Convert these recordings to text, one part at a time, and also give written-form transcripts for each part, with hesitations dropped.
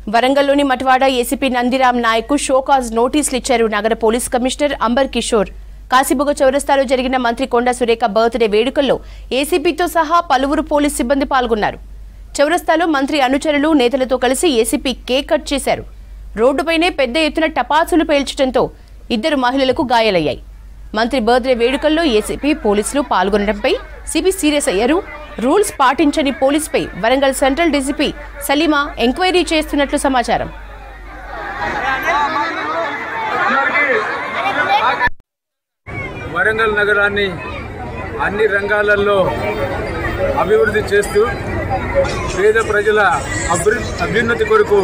వరంగల్లోని Mattewada ACP Nandiram Nayak show cause నోటీసులు ఇచ్చారు నగర పోలీస్ కమిషనర్ అంబర్ కిషోర్. కాశీబుగ్గ చౌరస్తాలో జరిగిన మంత్రి కొండా సురేఖ బర్త్డే వేడుకల్లో ఏసీపీతో సహా పలువురు పోలీస్ సిబ్బంది పాల్గొన్నారు. చౌరస్తాలో మంత్రి అనుచరులు నేతలతో కలిసి ఏసీపీ కేక్ కట్ చేశారు. రోడ్డుపైనే పెద్ద ఎత్తున టపాసులు పేల్చడంతో 2 మహిళలకు గాయాలయ్యాయి. మంత్రి బర్త్డే వేడుకల్లో ఏసీపీ పోలీసులు పాల్గొనడంపై సిబి సీరియస్ అయ్యారు. రూల్స్ పాటించని పోలీసుపై Warangal central DCP Salima enquiry చేస్తున్నట్లు సమాచారం. వరంగల్ నగరాన్ని అన్ని రంగాలలో అభివృద్ధి చేస్తూ పేద ప్రజల అభ్యున్నతి కొరకు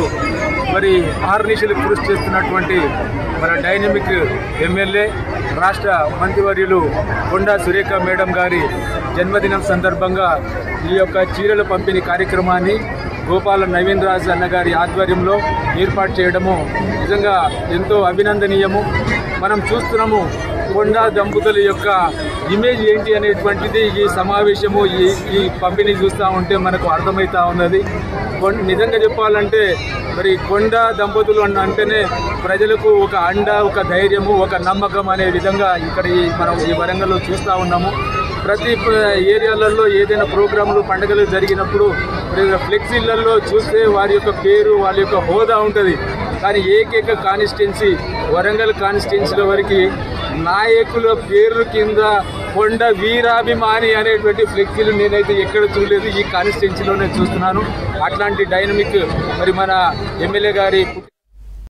మరి ఆర్నిశలు కృషి చేస్తున్నటువంటి మన డైనమిక్ ఎమ్మెల్యే రాష్ట్ర మంత్రివర్యులు కొండా సురేఖ మేడం గారి జన్మదినం సందర్భంగా ఈ యొక్క చీరల పంపిణీ కార్యక్రమాన్ని గోపాల నవీన్ రాజ్ అన్న గారి ఆధ్వర్యంలో ఏర్పాటు చేయడము నిజంగా ఎంతో అభినందనీయము. మనం చూస్తున్నాము కొండా దంపతుల యొక్క ఇమేజ్ ఏంటి అనేటువంటిది ఈ సమావేశము ఈ పంపిణీ చూస్తూ ఉంటే మనకు అర్థమవుతూ ఉన్నది. నిజంగా చెప్పాలంటే మరి కొండా దంపతులు అంటేనే ప్రజలకు ఒక అండ, ఒక ధైర్యము, ఒక నమ్మకం అనే విధంగా ఇక్కడ మనం ఈ వరంగల్లో చూస్తూ ఉన్నాము. ప్రతి ఏరియాలలో ఏదైనా ప్రోగ్రాంలు పండుగలు జరిగినప్పుడు ఫ్లెక్సీలలో చూస్తే వారి యొక్క పేరు, వాళ్ళ యొక్క హోదా ఉంటుంది. కానీ ఏకైక కాన్స్టిట్యున్సీ వరంగల్ కాన్స్టిట్యున్సీల వరకు నాయకుల పేరు కింద కొండ వీరాభిమాని అనేటువంటి ఫ్లెక్సీలు నేనైతే ఎక్కడ చూడలేదు. ఈ కాన్స్టిట్యున్సీలోనే చూస్తున్నాను. అట్లాంటి డైనమిక్ మరి మన ఎమ్మెల్యే గారి